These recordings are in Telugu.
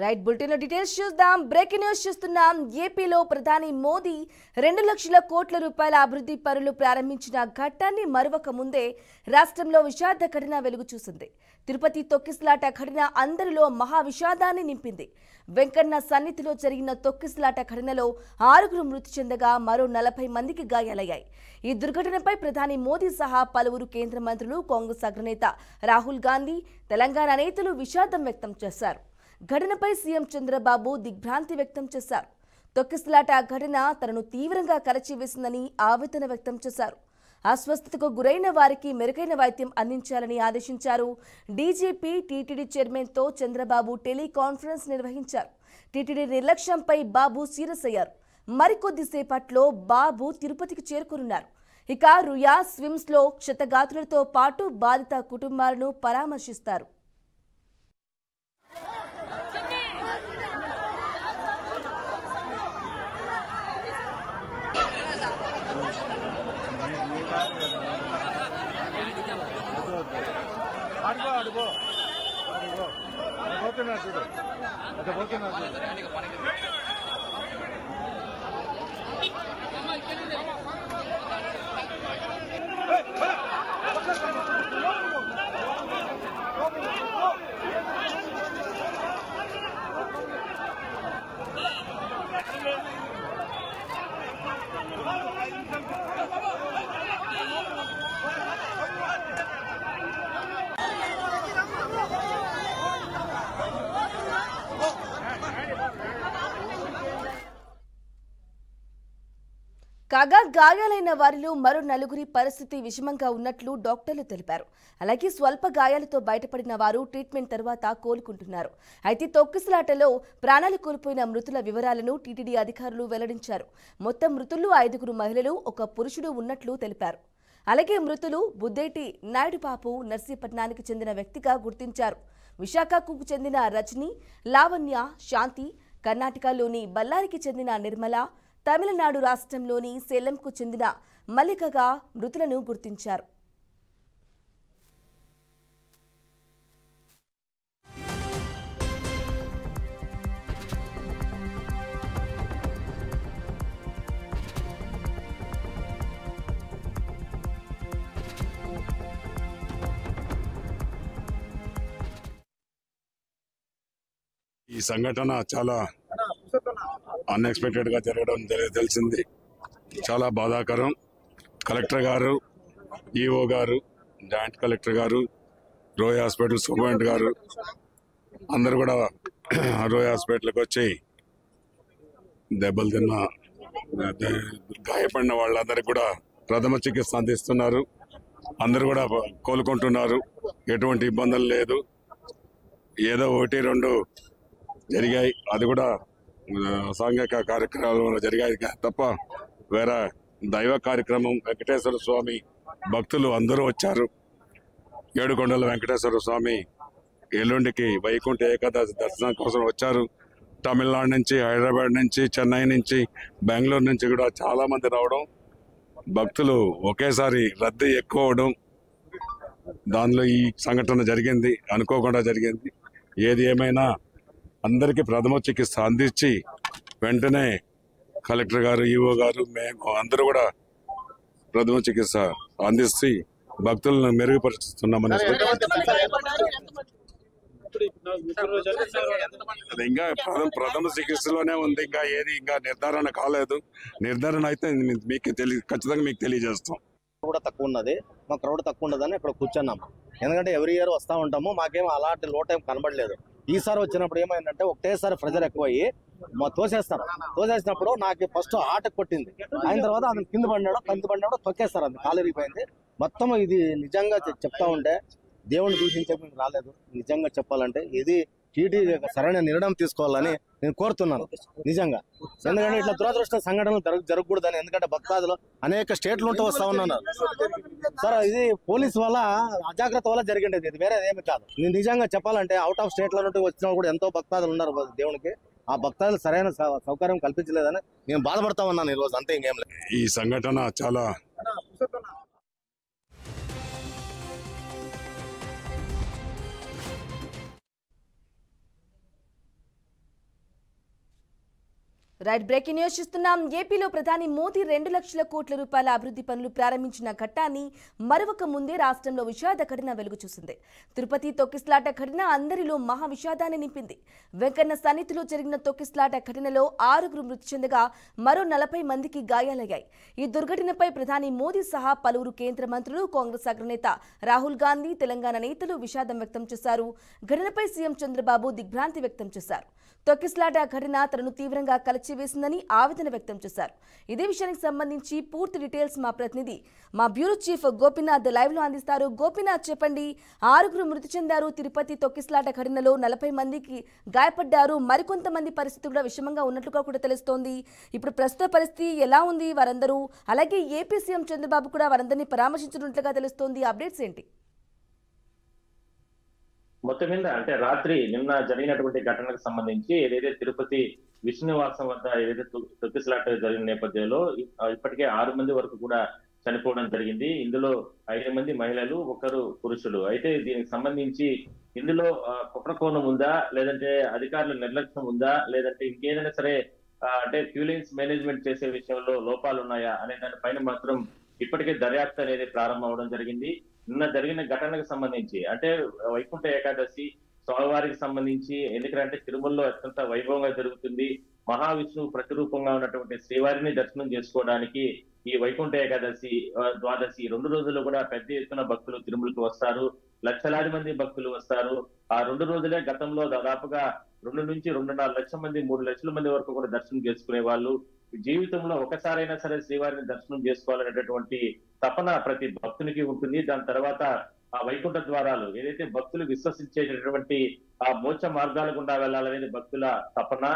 రైట్ బులెటిన్ డీటెయిల్స్ చూద్దాం. బ్రేకింగ్ న్యూస్ చూస్తున్నాం. ఏపీలో ప్రధాని మోదీ 2 లక్షల కోట్ల రూపాయల అభివృద్ధి పనులు ప్రారంభించిన ఘట్టాన్ని మరువక ముందే రాష్ట్రంలో విషాద ఘటన వెలుగు చూసింది. తిరుపతి తొక్కిసలాట ఘటన అందరిలో మహా విషాదాన్ని నింపింది. వెంకన్న సన్నిధిలో జరిగిన తొక్కిసలాట ఘటనలో 6 మృతి చెందగా మరో 40 మందికి గాయాలయ్యాయి. ఈ దుర్ఘటనపై ప్రధాని మోదీ సహా పలువురు కేంద్ర మంత్రులు, కాంగ్రెస్ అగ్రనేత రాహుల్ గాంధీ, తెలంగాణ నేతలు విషాదం వ్యక్తం చేశారు. ఘటనపై సీఎం చంద్రబాబు దిగ్భ్రాంతి వ్యక్తం చేశారు. తొక్కిసలాట ఘటన తనను తీవ్రంగా కలచివేసిందని ఆవేదన వ్యక్తం చేశారు. అస్వస్థతకు గురైన వారికి మెరుగైన వైద్యం అందించాలని ఆదేశించారు. డీజీపీ టీటీడీ చైర్మన్తో చంద్రబాబు టెలికాన్ఫరెన్స్ నిర్వహించారు. టీటీడీ నిర్లక్ష్యంపై బాబు సీరియస్ అయ్యారు. మరికొద్దిసేపట్లో బాబు తిరుపతికి చేరుకున్నారు. ఇక రుయా స్విమ్స్ లో క్షతగాత్రులతో పాటు బాధిత కుటుంబాలను పరామర్శిస్తారు. కాగా గాయాలైన వారిలో మరో 4 పరిస్థితి విషమంగా ఉన్నట్లు డాక్టర్లు తెలిపారు. అలాగే స్వల్ప గాయాలతో బయటపడిన వారు ట్రీట్మెంట్ తర్వాత కోలుకుంటున్నారు. అయితే తొక్కిసలాటలో ప్రాణాలు కోల్పోయిన మృతుల వివరాలను టీటీడీ అధికారులు వెల్లడించారు. మొత్తం మృతుల్లో 5 మహిళలు, 1 పురుషుడు ఉన్నట్లు తెలిపారు. అలాగే మృతులు బుద్దేటి నాయుడుపాపు నర్సీపట్నానికి చెందిన వ్యక్తిగా గుర్తించారు. విశాఖకు చెందిన రజని, లావణ్య, శాంతి, కర్ణాటకలోని బళ్ళారికి చెందిన నిర్మల, తమిళనాడు రాష్ట్రంలోని సేలంకు చెందిన మల్లికగా మృతులను గుర్తించారు. ఈ సంఘటన చాలా అన్ఎక్స్పెక్టెడ్ గా జరగడం తెలిసింది. చాలా బాధాకరం. కలెక్టర్ గారు, ఈఓ గారు, జాయింట్ కలెక్టర్ గారు, రోయ్ హాస్పిటల్ సూపరింటెండెంట్ గారు అందరు కూడా రోయ్ హాస్పిటల్కి వచ్చి దెబ్బలు తిన్న గాయపడిన వాళ్ళందరికీ కూడా ప్రథమ చికిత్స అందిస్తున్నారు. అందరు కూడా కోలుకుంటున్నారు. ఎటువంటి ఇబ్బందులు లేదు. ఏదో 1-2 జరిగాయి. అది కూడా సాంఘిక కార్యక్రమాలు జరిగాయి తప్ప వేరే దైవ కార్యక్రమం. వెంకటేశ్వర స్వామి భక్తులు అందరూ వచ్చారు. ఏడుకొండల వెంకటేశ్వర స్వామి ఎల్లుండికి వైకుంఠ ఏకాదశి దర్శనం కోసం వచ్చారు. తమిళనాడు నుంచి, హైదరాబాద్ నుంచి, చెన్నై నుంచి, బెంగళూరు నుంచి కూడా చాలా మంది రావడం, భక్తులు ఒకేసారి రద్దీ ఎక్కువ అవడం, దానిలో ఈ సంఘటన జరిగింది. అనుకోకుండా జరిగింది. ఏది ఏమైనా అందరికీ ప్రథమ చికిత్స అందించి వెంటనే కలెక్టర్ గారు, ఈఓ గారు, మేము అందరూ కూడా ప్రథమ చికిత్స అందిస్తూ భక్తులను మెరుగుపరుస్తున్నామని ఇంకా ప్రథమ చికిత్సలోనే ఉంది. ఇంకా నిర్ధారణ కాలేదు. నిర్ధారణ అయితే ఖచ్చితంగా మీకు తెలియజేస్తాం. కూడా తక్కువ ఉన్నది, మా క్రౌడ్ తక్కువ ఉండదని ఇక్కడ కూర్చున్నాం. ఎందుకంటే ఎవ్రీ ఇయర్ వస్తూ ఉంటాము. మాకేం అలాంటి లో టైం కనబడలేదు. ఈసారి వచ్చినప్పుడు ఏమైందంటే ఒకటేసారి ప్రెజర్ ఎక్కువ అయ్యి తోసేస్తారు. తోసేసినప్పుడు నాకు ఫస్ట్ ఆటకు కొట్టింది. అయిన తర్వాత అతను కింద పడినాడు తొక్కేస్తారు. అది కాలిరిగిపోయింది మొత్తం. ఇది నిజంగా చెప్తా ఉంటే దేవుని దూషించే రాలేదు. నిజంగా చెప్పాలంటే ఇది టీటీ సరైన నిర్ణయం తీసుకోవాలని నేను కోరుతున్నాను నిజంగా. ఎందుకంటే ఇట్లా దురదృష్ట సంఘటనలు జరగకూడదని. ఎందుకంటే భక్తాదులు అనేక స్టేట్లు ఉంటూ వస్తా ఉన్నాను సార్. ఇది పోలీసు వల్ల అజాగ్రత్త వల్ల జరిగింది. ఇది వేరే ఏమి కాదు. నేను నిజంగా చెప్పాలంటే అవుట్ ఆఫ్ స్టేట్ల నుండి వచ్చినా కూడా ఎంతో భక్తాదులు ఉన్నారు దేవునికి. ఆ భక్తాదులు సరైన సౌకర్యం కల్పించలేదని నేను బాధపడతా ఉన్నాను ఈ రోజు. అంతే, ఇంకేం లేదు. ఈ సంఘటన చాలా రైట్ బ్రేకింగ్ న్యూస్ చూస్తున్నాం. ఏపీలో ప్రధాని మోదీ 2 లక్షల కోట్ల రూపాయల అభివృద్ధి పనులు ప్రారంభించిన ఘట్టాన్ని మరొక ముందే రాష్ట్రంలో విషాద ఘటన వెలుగు చూసింది. తిరుపతి తొక్కిస్లాట ఘటన అందరిలో మహా విషాదాన్ని నింపింది. వెంకన్న సన్నిధిలో జరిగిన తొక్కిస్లాట ఘటనలో 6 మృతి చెందగా మరో 40 మందికి గాయాలయ్యాయి. ఈ దుర్ఘటనపై ప్రధాని మోదీ సహా పలువురు కేంద్ర మంత్రులు, కాంగ్రెస్ అగ్రనేత రాహుల్ గాంధీ, తెలంగాణ నేతలు విషాదం వ్యక్తం చేశారు. ఘటనపై సీఎం చంద్రబాబు దిగ్భ్రాంతి వ్యక్తం చేశారు. తొక్కిస్లాట ఘటన తనను తీవ్రంగా కలిచివేసిందని ఆవేదన వ్యక్తం చేశారు. ఇదే విషయానికి సంబంధించి పూర్తి డీటెయిల్స్ మా ప్రతినిధి, మా బ్యూరో చీఫ్ గోపీనాథ్ లైవ్ లో అందిస్తారు. గోపీనాథ్, చెప్పండి. 6 మృతి చెందారు. తిరుపతి తొక్కిస్లాట ఘటనలో 40 మందికి గాయపడ్డారు. మరికొంతమంది పరిస్థితి కూడా విషమంగా ఉన్నట్లుగా కూడా తెలుస్తోంది. ఇప్పుడు ప్రస్తుత పరిస్థితి ఎలా ఉంది వారందరూ? అలాగే ఏపీ సీఎం చంద్రబాబు కూడా వారందరినీ పరామర్శించినట్లుగా తెలుస్తోంది. అప్డేట్స్ ఏంటి? మొత్తం మీద అంటే రాత్రి నిన్న జరిగినటువంటి ఘటనకు సంబంధించి ఏదైతే తిరుపతి విష్ణునివాసం వద్ద ఏదైతే తొక్కిసలాట జరిగిన నేపథ్యంలో ఇప్పటికే 6 మంది వరకు కూడా చనిపోవడం జరిగింది. ఇందులో 5 మంది మహిళలు, 1 పురుషుడు. అయితే దీనికి సంబంధించి ఇందులో కుట్రకోణం ఉందా, లేదంటే అధికారుల నిర్లక్ష్యం ఉందా, లేదంటే ఇంకేదైనా సరే అంటే క్యూలైన్స్ మేనేజ్మెంట్ చేసే విషయంలో లోపాలు ఉన్నాయా అనే దానిపైన మాత్రం ఇప్పటికే దర్యాప్తు అనేది ప్రారంభం అవడం జరిగింది. నిన్న జరిగిన ఘటనకు సంబంధించి అంటే వైకుంఠ ఏకాదశి స్వామివారికి సంబంధించి ఎందుకంటే తిరుమలలో అత్యంత వైభవంగా జరుగుతుంది. మహావిష్ణువు ప్రతిరూపంగా ఉన్నటువంటి శ్రీవారిని దర్శనం చేసుకోవడానికి ఈ వైకుంఠ ఏకాదశి, ద్వాదశి 2 రోజులు కూడా పెద్ద ఎత్తున భక్తులు తిరుమలకు వస్తారు. లక్షలాది మంది భక్తులు వస్తారు. ఆ 2 రోజులే గతంలో దాదాపుగా 2 నుంచి 2.5 లక్షల మంది, 3 లక్షల మంది వరకు కూడా దర్శనం చేసుకునే వాళ్ళు. జీవితంలో ఒకసారైనా సరే శ్రీవారిని దర్శనం చేసుకోవాలనేటటువంటి తపన ప్రతి భక్తునికి ఉంటుంది. దాని తర్వాత ఆ వైకుంఠ ద్వారాలు ఏదైతే భక్తులు విశ్వసించేటటువంటి ఆ మోక్ష మార్గాల గుండా వెళ్ళాలనేది భక్తుల తపన.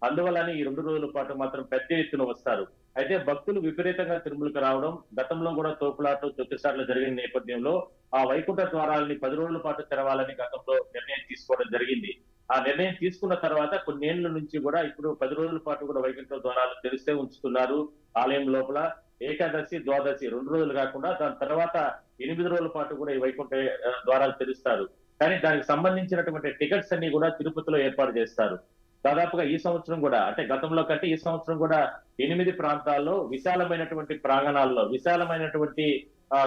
అందువల్లనే ఈ 2 రోజుల పాటు మాత్రం పెద్ద ఎత్తున వస్తారు. అయితే భక్తులు విపరీతంగా తిరుమలకు రావడం, గతంలో కూడా తోపులాట తొక్కిసార్లు జరిగిన నేపథ్యంలో ఆ వైకుంఠ ద్వారాలని 10 రోజుల పాటు తెరవాలని గతంలో నిర్ణయం తీసుకోవడం జరిగింది. ఆ నిర్ణయం తీసుకున్న తర్వాత కొన్నేళ్ల నుంచి కూడా ఇప్పుడు 10 రోజుల పాటు కూడా వైకుంఠ ద్వారాలు తెరిస్తే ఉంచుతున్నారు. ఆలయం లోపల ఏకాదశి, ద్వాదశి 2 రోజులు కాకుండా దాని తర్వాత 8 రోజుల పాటు కూడా ఈ వైకుంఠ ద్వారాలు తెరుస్తారు. కానీ దానికి సంబంధించినటువంటి టికెట్స్ అన్ని కూడా తిరుపతిలో ఏర్పాటు చేస్తారు. దాదాపుగా ఈ సంవత్సరం కూడా అంటే గతంలో కంటే ఈ సంవత్సరం కూడా 8 ప్రాంతాల్లో విశాలమైనటువంటి ప్రాంగణాల్లో, విశాలమైనటువంటి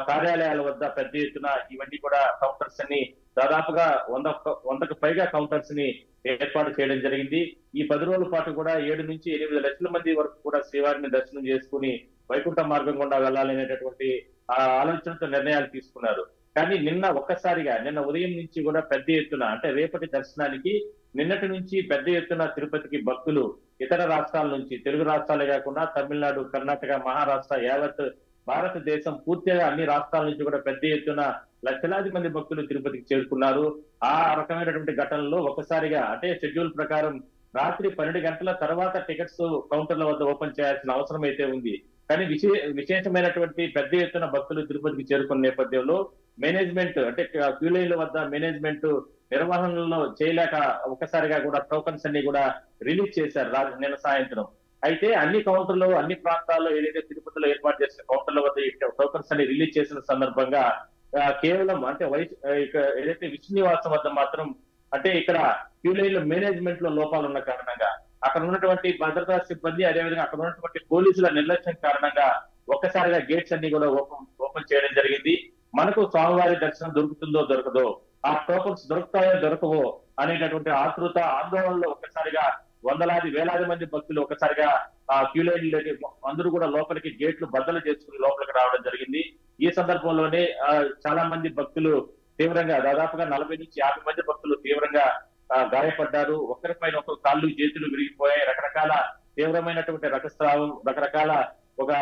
కార్యాలయాల వద్ద పెద్ద ఎత్తున ఇవన్నీ కూడా కౌంటర్స్ అన్ని దాదాపుగా 100కు పైగా కౌంటర్స్ ని ఏర్పాటు చేయడం జరిగింది. ఈ 10 రోజుల పాటు కూడా 7 నుంచి 8 లక్షల మంది వరకు కూడా శ్రీవారిని దర్శనం చేసుకుని వైకుంఠ మార్గం గుండా వెళ్ళాలనేటటువంటి ఆలోచనతో నిర్ణయాలు తీసుకున్నారు. కానీ నిన్న ఉదయం నుంచి కూడా పెద్ద ఎత్తున అంటే రేపటి దర్శనానికి నిన్నటి నుంచి పెద్ద ఎత్తున తిరుపతికి భక్తులు ఇతర రాష్ట్రాల నుంచి, తెలుగు రాష్ట్రాలే కాకుండా తమిళనాడు, కర్ణాటక, మహారాష్ట్ర, యావత్ భారతదేశం పూర్తిగా అన్ని రాష్ట్రాల నుంచి కూడా పెద్ద ఎత్తున లక్షలాది మంది భక్తులు తిరుపతికి చేరుకున్నారు. ఆ రకమైనటువంటి ఘటనలో ఒకసారిగా అంటే షెడ్యూల్ ప్రకారం రాత్రి 12 గంటల తర్వాత టికెట్స్ కౌంటర్ల వద్ద ఓపెన్ చేయాల్సిన అవసరం అయితే ఉంది. కానీ విశేషమైనటువంటి పెద్ద ఎత్తున భక్తులు తిరుపతికి చేరుకున్న నేపథ్యంలో మేనేజ్మెంట్ అంటే క్యూ లైన్ల వద్ద మేనేజ్మెంట్ నిర్వహణలో చేయలేక ఒక్కసారిగా కూడా టోకన్స్ అన్ని కూడా రిలీజ్ చేశారు నిన్న సాయంత్రం. అయితే అన్ని కౌంటర్లు, అన్ని ప్రాంతాల్లో ఏదైతే తిరుపతిలో ఏర్పాటు చేసిన కౌంటర్ల వద్ద టోకన్స్ అన్ని రిలీజ్ చేసిన సందర్భంగా కేవలం అంటే ఏదైతే విష్ణునివాసం వద్ద మాత్రం అంటే ఇక్కడ క్యూ లైన్ లో మేనేజ్మెంట్ లో లోపాలు ఉన్న కారణంగా అక్కడ ఉన్నటువంటి భద్రతా సిబ్బంది, అదేవిధంగా అక్కడ ఉన్నటువంటి పోలీసుల నిర్లక్ష్యం కారణంగా ఒక్కసారిగా గేట్స్ అన్ని కూడా ఓపెన్ చేయడం జరిగింది. మనకు స్వామివారి దర్శనం దొరుకుతుందో దొరకదో, ఆ టోకన్స్ దొరుకుతాయో దొరకవో అనేటటువంటి ఆతృత, ఆందోళనలో ఒక్కసారిగా వందలాది వేలాది మంది భక్తులు ఒకసారిగా ఆ క్యూ లైన్ అందరూ కూడా లోపలికి గేట్లు బద్దలు చేసుకుని లోపలికి రావడం జరిగింది. ఈ సందర్భంలోనే చాలా మంది భక్తులు తీవ్రంగా దాదాపుగా 40 నుంచి 50 మంది భక్తులు తీవ్రంగా గాయపడ్డారు. ఒకరిపైన ఒకరు కాళ్ళు, చేతులు విరిగిపోయాయి. రకరకాల తీవ్రమైనటువంటి రక్తస్రావం, రకరకాల ఒక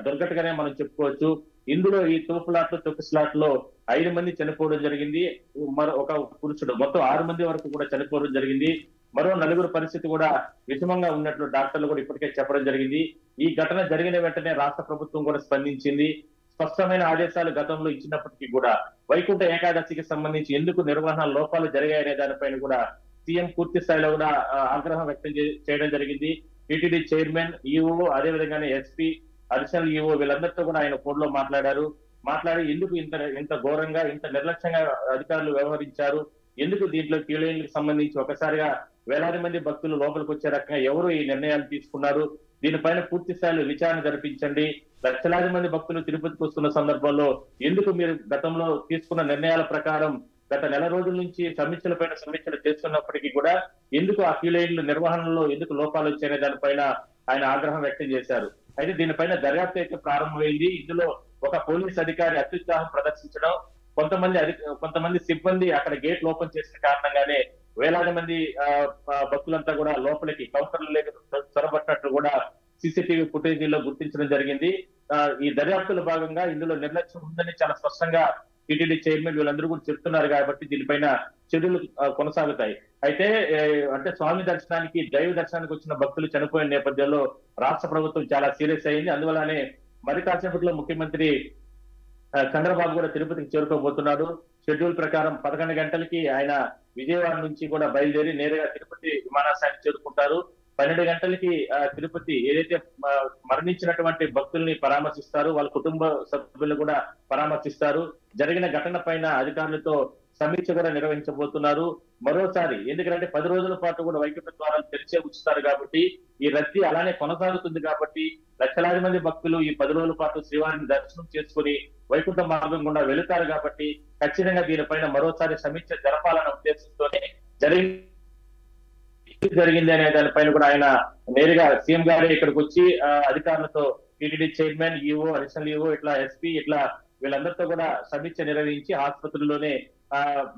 దుర్ఘటనగానే మనం చెప్పుకోవచ్చు. ఇందులో ఈ తొక్కిసలాట్లో 5 మంది చనిపోవడం జరిగింది. మరో ఒక పురుషుడు, మొత్తం 6 మంది వరకు కూడా చనిపోవడం జరిగింది. మరో 4 పరిస్థితి కూడా విషమంగా ఉన్నట్లు డాక్టర్లు కూడా ఇప్పటికే చెప్పడం జరిగింది. ఈ ఘటన జరిగిన వెంటనే రాష్ట్ర ప్రభుత్వం కూడా స్పందించింది. స్పష్టమైన ఆదేశాలు గతంలో ఇచ్చినప్పటికీ కూడా వైకుంఠ ఏకాదశికి సంబంధించి ఎందుకు నిర్వహణ లోపాలు జరిగాయనే దానిపైన కూడా సీఎం పూర్తి స్థాయిలో కూడా ఆగ్రహం వ్యక్తం చేయడం జరిగింది. టీటీడీ చైర్మన్, ఈఓ, అదేవిధంగానే ఎస్పీ, అడిషనల్ ఈఓ వీళ్ళందరితో కూడా ఆయన ఫోన్ లో మాట్లాడి ఎందుకు ఇంత ఘోరంగా, ఇంత నిర్లక్ష్యంగా అధికారులు వ్యవహరించారు, ఎందుకు దీంట్లో క్యూ లైన్లకు సంబంధించి ఒకసారిగా వేలాది మంది భక్తులు లోపలికి వచ్చే రకంగా ఎవరు ఈ నిర్ణయాలు తీసుకున్నారు, దీనిపైన పూర్తి స్థాయిలో విచారణ జరిపించండి. లక్షలాది మంది భక్తులు తిరుపతికి వస్తున్న సందర్భంలో ఎందుకు మీరు గతంలో తీసుకున్న నిర్ణయాల ప్రకారం గత నెల రోజుల నుంచి సమీక్షలపైన సమీక్షలు చేస్తున్నప్పటికీ కూడా ఎందుకు ఆ క్యూ లైన్ల నిర్వహణలో ఎందుకు లోపాలు వచ్చాయనే దానిపైన ఆయన ఆగ్రహం వ్యక్తం చేశారు. అయితే దీనిపైన దర్యాప్తు అయితే ప్రారంభమైంది. ఇందులో ఒక పోలీస్ అధికారి అత్యుత్సాహం ప్రదర్శించడం, కొంతమంది సిబ్బంది అక్కడ గేట్లు ఓపెన్ చేసిన కారణంగానే వేలాది మంది భక్తులంతా కూడా లోపలికి కౌంటర్లు చొరబట్టినట్లు కూడా సీసీటీవీ ఫుటేజీలో గుర్తించడం జరిగింది. ఈ దర్యాప్తులో భాగంగా ఇందులో నిర్లక్ష్యం ఉందని చాలా స్పష్టంగా టీటీడీ చైర్మన్ వీళ్ళందరూ కూడా చెప్తున్నారు కాబట్టి దీనిపైన చర్యలు కొనసాగుతాయి. అయితే అంటే స్వామి దర్శనానికి దైవ దర్శనానికి వచ్చిన భక్తులు చనిపోయిన నేపథ్యంలో రాష్ట్ర ప్రభుత్వం చాలా సీరియస్ అయింది. అందువల్లనే మరి కాసేపట్లో ముఖ్యమంత్రి చంద్రబాబు కూడా తిరుపతికి చేరుకోబోతున్నాడు. షెడ్యూల్ ప్రకారం 11 గంటలకి ఆయన విజయవాడ నుంచి కూడా బయలుదేరి నేరుగా తిరుపతి విమానాశ్రయానికి చేరుకుంటారు. 12 గంటలకి తిరుపతి ఏదైతే మరణించినటువంటి భక్తుల్ని పరామర్శిస్తారు, వాళ్ళ కుటుంబ సభ్యులు కూడా పరామర్శిస్తారు. జరిగిన ఘటన పైన అధికారులతో సమీక్ష కూడా నిర్వహించబోతున్నారు. మరోసారి ఎందుకంటే 10 రోజుల పాటు కూడా వైకుంఠ ద్వారాలు తెరిచే ఉంచుతారు కాబట్టి ఈ రద్దీ అలానే కొనసాగుతుంది కాబట్టి లక్షలాది మంది భక్తులు ఈ 10 రోజుల పాటు శ్రీవారిని దర్శనం చేసుకుని వైకుంఠ మార్గం గుండా వెళుతారు కాబట్టి ఖచ్చితంగా దీనిపైన మరోసారి సమీక్ష జరపాలన్న ఉద్దేశంతోనే జరిగింది అనే దానిపైన కూడా ఆయన నేరుగా సీఎం గారే ఇక్కడికి వచ్చి అధికారులతో TTD chairman, EO, additional EO, ఇట్లా ఎస్పీ, ఇట్లా వీళ్ళందరితో కూడా సమీక్ష నిర్వహించి ఆసుపత్రిలోనే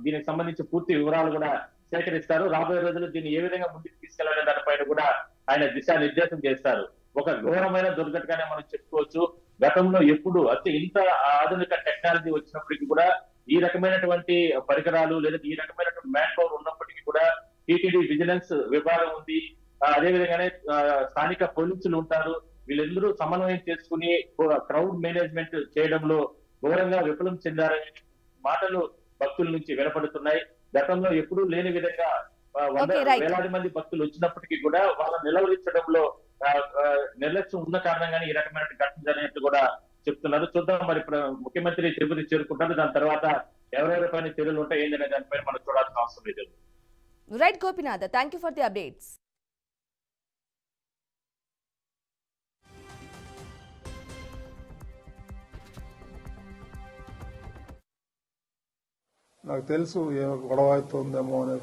దీనికి సంబంధించి పూర్తి వివరాలు కూడా సేకరిస్తారు. రాబోయే రోజుల్లో దీన్ని ఏ విధంగా ముందుకు తీసుకెళ్లాలనే దానిపైన కూడా ఆయన దిశానిర్దేశం చేస్తారు. ఒక ఘోరమైన దుర్ఘటనగానే మనం చెప్పుకోవచ్చు. గతంలో ఎప్పుడు ఇంత ఆధునిక టెక్నాలజీ వచ్చినప్పటికీ కూడా ఈ రకమైనటువంటి పరికరాలు లేదా ఈ రకమైనటువంటి మ్యాన్ పవర్ ఉన్నప్పటికీ కూడా టీటీడీ విజిలెన్స్ విభాగం ఉంది. అదే విధంగానే స్థానిక పోలీసులు ఉంటారు. వీళ్ళందరూ సమన్వయం చేసుకుని క్రౌడ్ మేనేజ్మెంట్ చేయడంలో ఘోరంగా విఫలం చెందారనే మాటలు భక్తుల నుంచి వినపడుతున్నాయి. గతంలో ఎప్పుడూ లేని విధంగా వేలాది మంది భక్తులు వచ్చినప్పటికీ కూడా వాళ్ళని నిలవరించడంలో నిర్లక్ష్యం ఉన్న కారణంగానే ఈ రకమైన ఘటన జరిగినట్టు కూడా చెప్తున్నారు. చూద్దాం మరి ముఖ్యమంత్రి తిరుపతి చేరుకుంటారు. దాని తర్వాత ఎవరెవరిపైన చర్యలు ఉంటాయి ఏంటనే దానిపైన మనం చూడాల్సిన అవసరం లేదు. Right Gopinath, thank you for the updates. నాకు తెలుసు ఏ గొడవ అవుతుందేమో అనే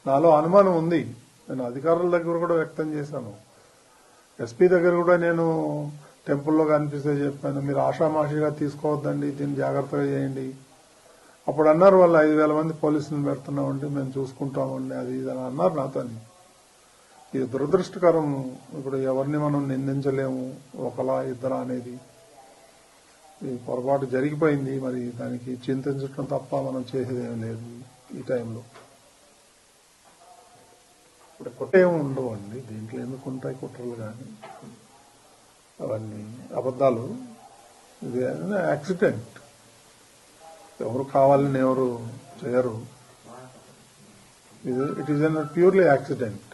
నాలో అనుమానం ఉంది. నేను అధికారుల దగ్గర కూడా వ్యక్తం చేశాను. ఎస్పీ దగ్గర కూడా నేను టెంపుల్లో కనిపిస్తే చెప్పాను, మీరు ఆషామాషిగా తీసుకోవద్దండి, దీన్ని జాగ్రత్తగా చేయండి. అప్పుడు అన్నారు వాళ్ళు 5,000 మంది పోలీసులను పెడుతున్నామండి, మేము చూసుకుంటామండి, అది ఇది అని అన్నారు నాతో. ఇది దురదృష్టకరం. ఇప్పుడు ఎవరిని మనం నిందించలేము, ఒకలా ఇద్దరా అనేది. ఈ పొరపాటు జరిగిపోయింది. మరి దానికి చింతించడం తప్ప మనం చేసేదేం లేదు ఈ టైంలో. ఇప్పుడు కుట్రేమి ఉండవు అండి దీంట్లో. ఎందుకు ఉంటాయి కుట్రలు కానీ అవన్నీ అబద్ధాలు. ఇది యాక్సిడెంట్, ఎవరు కావాలని ఎవరు చేయరు. It is an purely accident.